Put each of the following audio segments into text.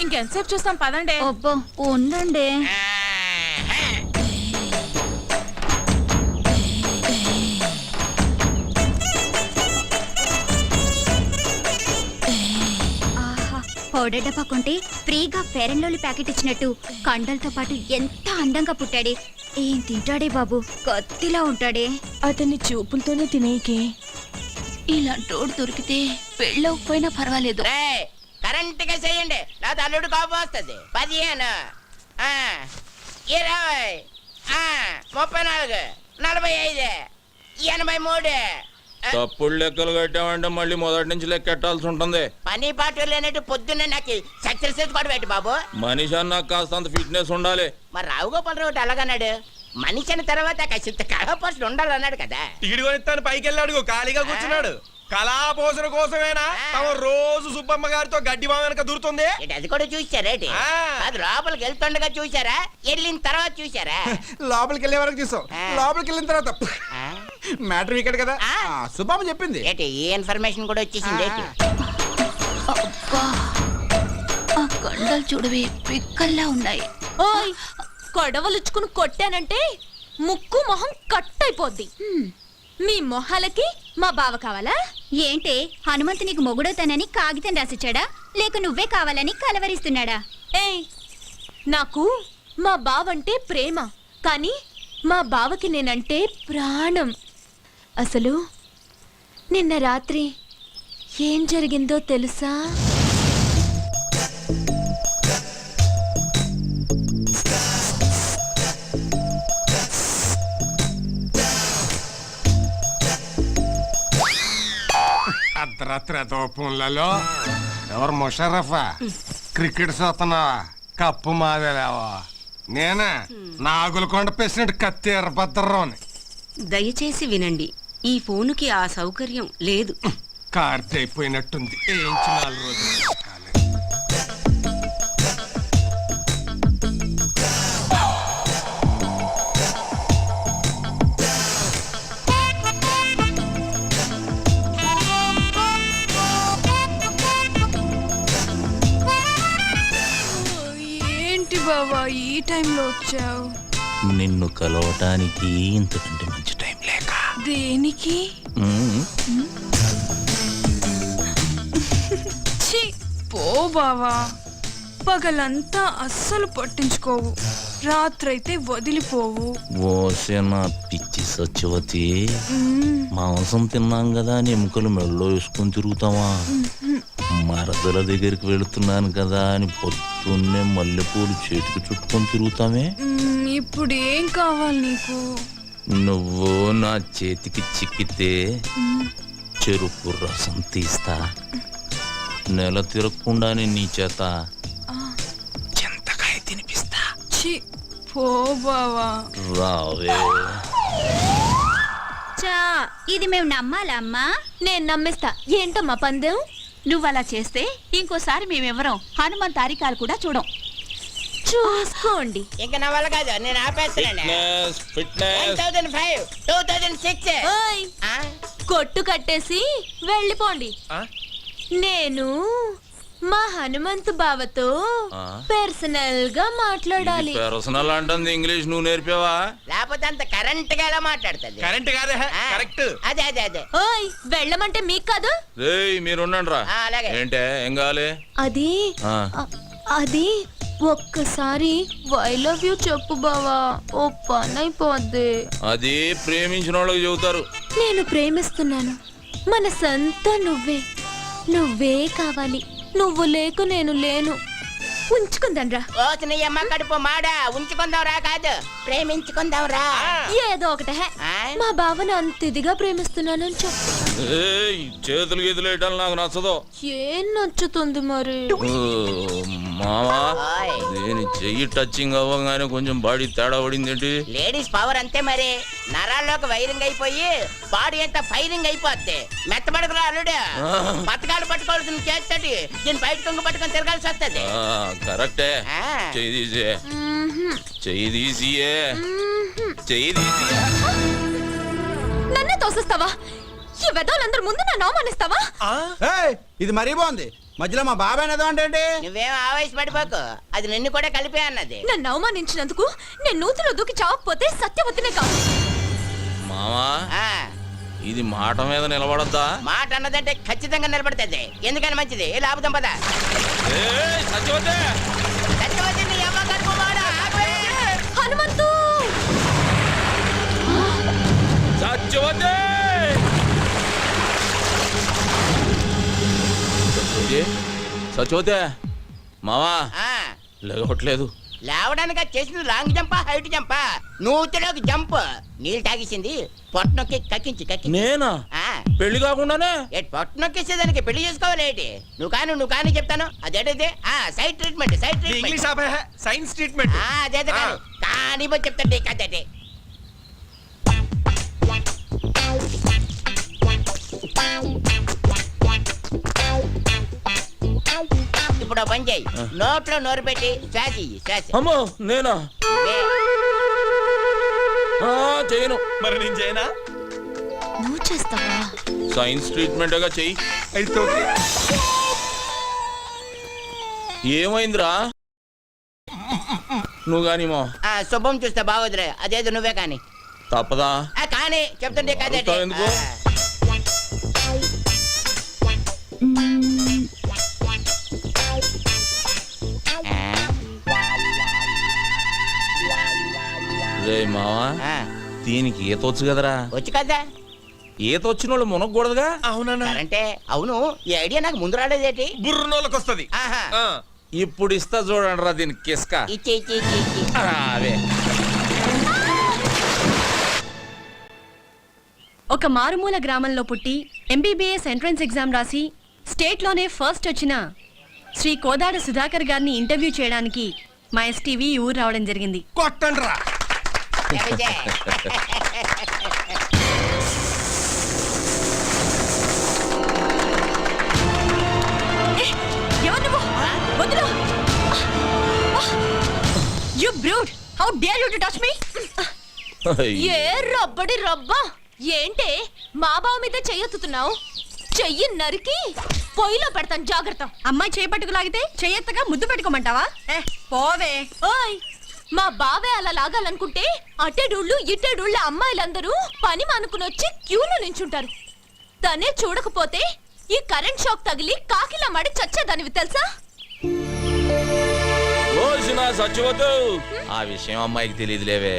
ఇంకెంతసేపు చూస్తాం పదండి. అబ్బో ఉండండి. పౌడర్ డబ్బా కొంటే ఫ్రీగా ఫెయిర్ అండ్ లవ్లీ ప్యాకెట్ ఇచ్చినట్టు కండలతో పాటు ఎంత అందంగా పుట్టాడే. ఏం తింటాడే బాబు, కత్తిలా ఉంటాడే. అతన్ని చూపులతోనే తినేకి. ఇలాంటోడు దొరికితే పెళ్ళకపోయినా పర్వాలేదు. కరెంట్ గా చేయండి, లేదా అల్లుడు కోపం వస్తుంది. 15 20 34 45 83. తప్పుడు లెక్కలు కట్టామంటే మళ్ళీ మొదటి నుంచి లెక్కెట్టాల్సి ఉంటుంది. పని పాటు లేనట్టు పొద్దున్నే నాకు సక్సెస్ కూడా పెట్టి బాబు. మనిషి అన్నాక కాస్తంత ఫిట్నెస్ ఉండాలి. మరి రావుగోపాలరావు ఒకటి అలాగన్నాడు. మనిషి అన్న తర్వాత కాసింత కళాపోషణ ఉండాలన్నాడు కదా. టికెట్ కొనిస్తాను పైకి వెళ్ళాడు, ఖాళీగా కూర్చున్నాడు. కళాపోషణ కోసమేనా తమ రోజు సుబ్బమ్మ గారితో గడ్డి బావ వెనక దూరుతుంది. అది కూడా చూసారేటి? అది లోపలికి వెళ్తుండగా చూసారా, వెళ్ళిన తర్వాత చూసారా? లోపలికి వెళ్ళే వరకు చూసాం, లోపలికి వెళ్ళిన తర్వాత మ్యాటర్ ఇక్కడ కదా సుబ్బమ్మ చెప్పింది. ఏంటి ఈ ఇన్ఫర్మేషన్ కూడా వచ్చేసింది? ఆ కండలు చూడవే పిక్కల్లా ఉన్నాయి. ఓయ్, కొడవలుచ్చుకుని కొట్టానంటే ముక్కు మొహం కట్ అయిపోద్ది. మీ మొహాలకి మా బావ కావాలా ఏంటే? హనుమంతు నీకు మొగుడవుతానని కాగితం రాసిచ్చాడా, లేక నువ్వే కావాలని కలవరిస్తున్నాడా? ఏయ్, నాకు మా బావంటే ప్రేమ, కానీ మా బావకి నేనంటే ప్రాణం. అసలు నిన్న రాత్రి ఏం జరిగిందో తెలుసా? అర్ధరాత్రి దోపంలలో ఎవరు ముషరఫా క్రికెట్ చూస్తున్నావా? కప్పు మాదేలేవా? నేనే నాగులకొండ ప్రెసిడెంట్ కత్తి ఎర్రభద్రరావుని. దయచేసి వినండి, ఈ ఫోనుకి ఆ సౌకర్యం లేదు. కార్డు అయిపోయినట్టుంది, ఏంచి 4 రోజులు. ఏంటి బావా ఈ టైంలో వచ్చావు? నిన్ను కలవటానికి ఇంతకంటే మంచి టైం లేక. దేనికి? ఛీ, పో బావా. పగలంతా అస్సలు పట్టించుకోవు, రాత్రైతే వదిలిపోవు. ఓసేనా పిచ్చి సత్యవతి, మాంసం తిన్నాం కదా అని ఎముకలు మెళ్ళో వేసుకొని తిరుగుతావా? మరదల దగ్గరికి వెళుతున్నాను కదా అని పొద్దున్నే మల్లెపూలు చేతికి చుట్టుకొని తిరుగుతామే. ఇప్పుడు ఏం కావాలి నీకు? నువ్వు నా చేతికి చిక్కితే చెరుకు రసం తీస్తా, నెల తిరగకుండానే నీ చేత చింతకాయ తినిపిస్తా. పో బావా. రావే. చా, ఇది మేము నమ్మాలా అమ్మా? నేను నమ్మిస్తా. ఏంటమ్మా పందెం? నువ్వలా చేస్తే ఇంకోసారి మేమెవరం హనుమంత్ తారికాలు కూడా చూడం. చూసుకోండి. ఇంకా నా వల్ల కాదు, నేను ఆపేస్తున్నాను. ఫిట్నెస్ 1005 2006. ఓయ్, కొట్టు కట్టేసి వెళ్ళిపోండి. నేను మా హనుమంతు బావతో పర్సనల్ గా మాట్లాడాలి. పర్సనల్ అంటుంది ఇంగ్లీష్ నువ్వు నేర్పావా? లేకపోతే అంత కరెంట్ గా ఎలా మాట్లాడుతుంది? కరెంట్ కాదే, కరెక్ట్. అదే అదే అదే. ఓయ్, వెళ్ళమంటే మీకు కాదు. రేయ్ మీరుండండి రా. అలాగే. ఏంటే ఏం కావాలి? అది ఒక్కసారి ఐ లవ్ యూ చెప్పు బావా, ఓ పని అయిపోద్ది. అది ప్రేమించిన వాళ్ళకి చెబుతారు. నేను ప్రేమిస్తున్నాను, మనసంతా నువ్వే కావాలి. నువ్వు లేకు నేను లేను. ఉంచుకుందాం రా. ఓ చిన్నయ్యమ్మ కడుపు మాడా, ఉంచుకుందాం రా కాదు, ప్రేమించుకుందాం రా. ఏదో ఒకటే. మా బావను అంత ఇదిగా ప్రేమిస్తున్నానని చెప్పు. చేతులు గీతులు వేయటాలు నాకు నచ్చదు. ఏం నచ్చుతుంది మరి? మామా, నేను చెయ్యి టచింగ్ అవ్వగానే కొంచెం బాడీ తేడా పడింది ఏంటి? లేడీస్ పవర్ అంతే మరి. నరాల్లోకి వైరింగ్ అయిపోయి బాడీ అంతా ఫైరింగ్ అయిపోద్ది. మెత్తబడకురా అల్లుడు, పథకాలు పట్టుకోవాల్సిన చేస్తాడు, దీని బయట కొంగు పట్టుకొని తిరగాల్సి వస్తుంది. కరెక్టే. చెయ్యి తీసే, చెయ్యి తీసియే, చెయ్యి తీసి. నన్నే తోసిస్తావా? ఈ వెదవులందరి ముందు నన్ను అవమానిస్తావా? ఇది మరీ బాగుంది. మధ్యలో మా బాబాయ్ ఏదో అంటే నువ్వేం ఆవేశపడిపోకు, అది నిన్ను కూడా కలిపే అన్నది. నన్ను అవమానించినందుకు నేను నూతిలో దూకి చావకపోతే సత్యవతినే కాదు. మావా ఆ, ఇది మాట మీద నిలబడద్దా? మాట అన్నదంటే ఖచ్చితంగా నిలబడుతుంది. ఎందుకని మంచిది, లాభం పద. ఏయ్, సత్యవతి! సత్యవతి నీ అమ్మగారు కుమారుడు, ఆగు. హనుమంతు సత్యవతి! సత్యవతి! సత్యవతి! మావా ఆ, లేవట్లేదు. లేవడానికి అది చేసింది లాంగ్ జంపా హైట్ జంపా? నూతిలోకి జంప్. నీళ్ళు తాగేసింది, పొట్టనొక్కి కక్కించి నేనా? ఆ, పెళ్లి కాకుండానే? పొట్టనొక్కేసేదానికి పెళ్లి చేసుకోవాలేటి? నువ్వు కానీ చెప్తాను. అదేంటిది? Side treatment, side treatment. English ఆపే సైన్స్ ట్రీట్మెంట్. అదే కానీ చెప్తాండి కదండి. ఇప్పుడు పని చేయి, నోట్లో నోరు పెట్టి శ్వాస ఇయ్యి, శ్వాస. అమ్మో నేనా? చేయను. మరి నేను చేయనా? నువ్వు చేస్తావా? సైన్స్ ట్రీట్మెంట్గా చెయ్యి. అయితే ఓకే. ఏమైందిరా? నువ్వు గాని మా శుభం చూస్తే బాగోదులే, అదేదో నువ్వే కానీ. తప్పదా? కానీ చెప్తుంటే కదండి. అడుగుతావు ఎందుకు? రే మావా, దీనికి ఈత వచ్చు కదరా? వచ్చు కదా. ఈత వచ్చిన వాళ్ళు మునగకూడదుగా? అవునన్నా. అంటే అవును, ఈ ఐడియా నాకు ముందు రాలేదేటి? బుర్రనోళ్ళకి వస్తుంది. ఆహా. ఇప్పుడు ఇస్తా చూడండి రా దీనికి కిస్క. ఇచ్చి ఇచ్చి ఇచ్చి ఇచ్చి. అవే ఒక మారుమూల గ్రామంలో పుట్టి ఎంబీబీఎస్ ఎంట్రన్స్ ఎగ్జామ్ రాసి స్టేట్లోనే ఫస్ట్ వచ్చిన శ్రీ కోదాడ సుధాకర్ గారిని ఇంటర్వ్యూ చేయడానికి మా ఎస్టీవీ ఈ ఊరు రావడం జరిగింది. కొట్టండి రా. చెబితే. ఎవరు నువ్వు? వదిలు! You brute! How dare you to touch me? ఏ రబ్బడి రబ్బా, ఏంటే మా బావ మీద చెయ్యెత్తుతున్నావు? చెయ్యి నరికి పొయ్యిలో పెడతాను, జాగ్రత్త. అమ్మాయి చేపట్టుకు లాగితే చెయ్యెత్తగా ముద్దు పెట్టుకోమంటావా? పోవే. ఓయ్, మా బావే అలా లాగాలనుకుంటే అట్టేడూళ్ళు ఇట్టేడూళ్ళ అమ్మాయిలందరూ పని మానుకుని వచ్చి క్యూలో నించుంటారు. తనే చూడకపోతే ఈ కరెంట్ షాక్ తగిలి కాకిలా మడి చచ్చేదానివి తెలుసా? రోజున సచ్చిపోతూ ఆ విషయం అమ్మాయికి తెలియదులేవే.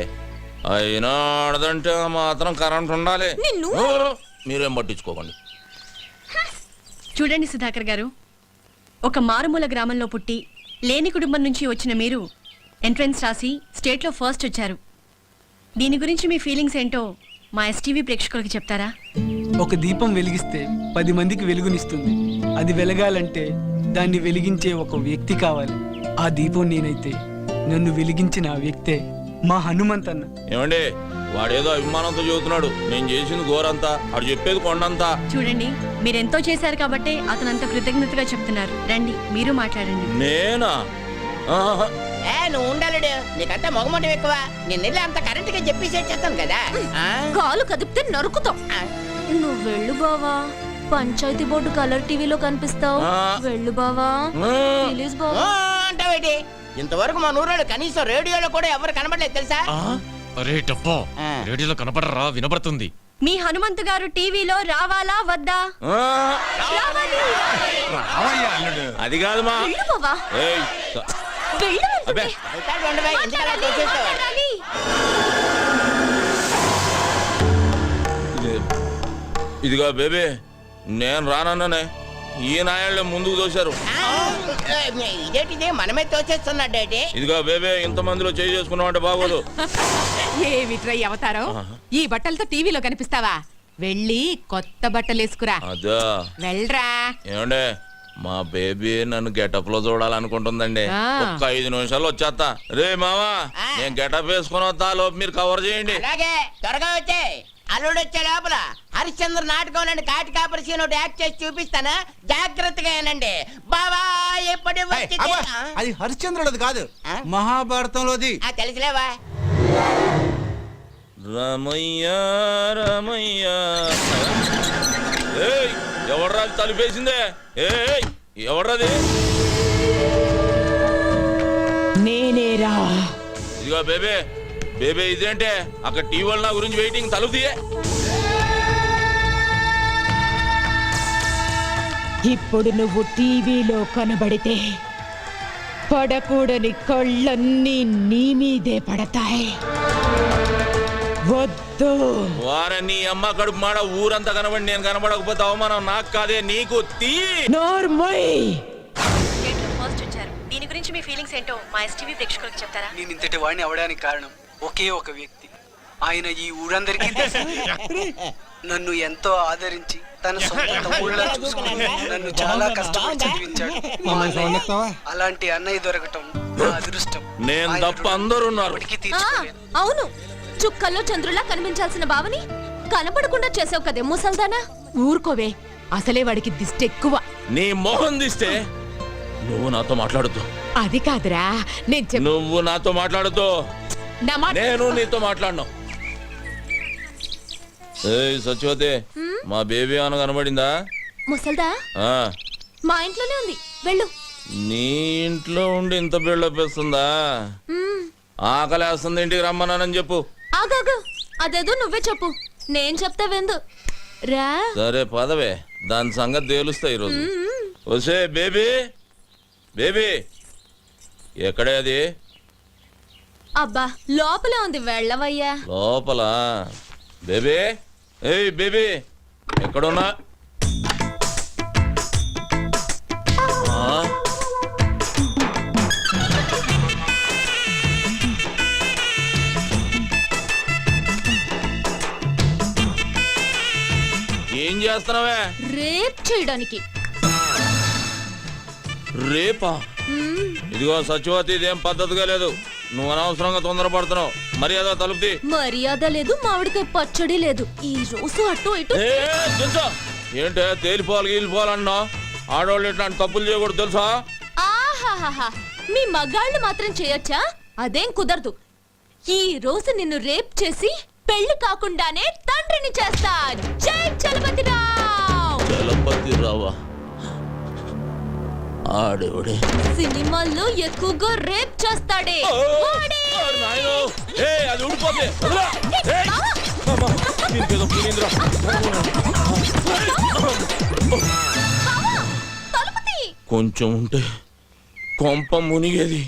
అయినా ఆడదంటే మాత్రం కరెంట్ ఉండాలి. నిన్ను మీరేం పట్టించుకోకండి. చూడండి సుధాకర్ గారు, ఒక మారుమూల గ్రామంలో పుట్టి లేని కుటుంబం నుంచి వచ్చిన మీరు ఎంట్రన్స్ రాసి స్టేట్లో ఫస్ట్ వచ్చారు. దీని గురించి మీ ఫీలింగ్స్ ఏంటో మా ఎస్టీవీ ప్రేక్షకులకు చెప్తారా? ఒక దీపం వెలిగిస్తే 10 మందికి వెలుగునిస్తుంది. అది వెలగాలంటే దాన్ని వెలిగించే ఒక వ్యక్తి కావాలి. ఆ దీపం నేనైతే నన్ను వెలిగించిన ఆ వ్యక్తే మా హనుమంతన్న. ఏమండి, వాడేదో అభిమానంతో చెబుతున్నాడు. నేను చేసింది ఘోరంతా, వాడు చెప్పేది కొండంతా. చూడండి, మీరెంతో చేశారు కాబట్టి అతను అంత కృతజ్ఞతగా చెప్తున్నారు. రండి, మీరు మాట్లాడండి. నేనా? ఆహా. నువ్వు ఉండాలడు, నీకంతా మొగమొండం ఎక్కువ. నేను వెళ్ళి అంత కరెంట్ గా చెప్పేసి చేస్తాను కదా. కాలు కదిపితే నరుకుతాం. నువ్వు వెళ్ళు బావా, పంచాయతీ బోర్డు కలర్ టీవీలో కనిపిస్తావు. వెళ్ళు బావా, ప్లీజ్ బావా. అంటావేటి? ఇంతవరకు మా నూరాడు కనీసం రేడియోలో కూడా ఎవరు కనబడలేదు తెలుసా? అరే డబ్బా, రేడియోలో కనపడరా? వినపడుతుంది. మీ హనుమంతు గారు టీవీలో రావాలా వద్దా? రావయ్యా అల్లుడు. అది కాదు మా. వెళ్ళు బావా, ఏయ్, వెళ్ళు అబ్బే. వెళ్తాడు ఉండవే, ఎందుకు అలా చేసేస్తావు? మాట్లాడాలి. ఇదిగో బేబీ, నేను రానన్నానే. ఈ నాయాళ్ళే ముందుకు తోశారు. ఇదేంటిది మనమే తోచేస్తున్నాడేటి? ఇదిగో బేబీ, ఇంతమందిలో చేయి చేసుకున్నామంటే బాగోదు. ఏమిట్రై అవతారం? ఈ బట్టలతో టీవీలో కనిపిస్తావా? వెళ్ళి కొత్త బట్టలు వేసుకురా. అదా వెళ్ళరా. ఏమండే, మా బేబీ నన్ను గెటప్ లో చూడాలనుకుంటుందండి. ఒక్క 5 నిమిషాలు వచ్చేస్తా. రే మావా, నేను గెటప్ వేసుకుని వస్తా, లోపు మీరు కవర్ చేయండి. అలాగే, త్వరగా వచ్చే. అల్లుడు వచ్చే లోపల హరిశ్చంద్ర నాటకంలోని కాటి కాపరి సీన్ ఒకటి యాక్ట్ చేసి చూపిస్తాను, జాగ్రత్తగా ఏనండి. బావా ఎప్పటి అది హరిశ్చంద్రుడిది కాదు, మహాభారతంలోది. తెలుసులేవా? రమయ్య రమయ్య. ఎవరు రాజు తలుపేసిందే? ఏయ్ ఎవరది? నేనేరా. ఇదిగో బేబే, బేబే ఇదేంటే అక్కడ టీవీ వాళ్ళ నా గురించి వెయిటింగ్, తలుపు తీయే. ఇప్పుడు నువ్వు టీవీలో కనబడితే పడకూడని కళ్ళన్నీ నీ మీదే పడతాయి. వద్దు. వారే నీ అమ్మ కడుపు మాడ ఊరంతా కనబడి నేను కనబడకపోతే అవమానం నాకు కాదే నీకు. తీ నోర్మై. స్టేట్లో ఫస్ట్ వచ్చారు. దీని గురించి మీ ఫీలింగ్స్ ఏంటో మా ఎస్టీవీ ప్రేక్షకులకు చెప్తారా? నేను ఇంతటి వాడిని అవడానికి కారణం ఒకే ఒక వ్యక్తి. ఆయన ఈ ఊరందరికీ తెలుసు. నన్ను ఎంతో ఆదరించి తన సొంత తమ్ముళ్ళ చూసుకుని నన్ను చాలా కష్టపడి చదివించాడు. మా అన్నయ్య. అలాంటి అన్నయ్య దొరకటం నా అదృష్టం. నేను తప్ప అందరూ ఉన్నారు. ఇప్పటికీ తీర్చుకోలేను. అవును, చుక్కల్లో చంద్రులా కనిపించాల్సిన బావని కనపడకుండా చేసావు కదే ముసల్దానా. ఊరుకోవే, అసలే వాడికి దిష్టి ఎక్కువ. నీ మొహం తీస్తే నువ్వు నాతో మాట్లాడుతూ. అది కాదురా, నేను నువ్వు నాతో మాట్లాడుతూ, నా మాట. నేను నీతో మాట్లాడను. ఏయ్ సత్యవతి, మా బేబీ ఏమైనా కనబడిందా? ముసల్దా ఆ, మా ఇంట్లోనే ఉంది, వెళ్ళు. నీ ఇంట్లో ఉండి ఇంత బిల్డప్ వేస్తుందా? ఆకలి వేస్తుంది, ఇంటికి రమ్మన్నానని చెప్పు. ఆగాగు, అదేదో నువ్వే చెప్పు, నేను చెప్తా వెందు రా. సరే పదవే, దాని సంగతి తేలుస్తా ఈరోజు. వసే బేబీ, బేబీ ఎక్కడే అది? అబ్బా లోపలే ఉంది, వెళ్ళవయ్యా. లోపల బేబీ. ఏయ్ బేబీ ఎక్కడున్నా? ఏం చేస్తున్నావే? రేప్ చేయడానికి. రేపా? ఇదిగో సత్యవతి, ఇదేం పద్ధతిగా లేదు. నువ్వు అనవసరంగా తొందరపడుతున్నావు. మర్యాద తలుపుతి. మర్యాద లేదు, మామిడికాయ పచ్చడి లేదు. ఈ రోజు అటు ఇటు. ఏంటే తేలిపోవాలి గీలిపోవాలన్నా? ఆడవాళ్ళు ఇట్లాంటి తప్పులు చేయకూడదు తెలుసా? ఆహాహాహా, మీ మగాళ్ళు మాత్రం చేయొచ్చా? అదేం కుదరదు. ఈ రోజు నిన్ను రేప్ చేసి పెళ్లి కాకుండానే తండ్రిని చేస్తా. జై చలపతిరావు. చలపతిరావా? ఆడేవాడే సినిమాల్లో ఎక్కువగా రేప్ చేస్తాడే వాడే. అది ఊడిపోతే కొంచెం ఉంటే కొంప మునిగేది.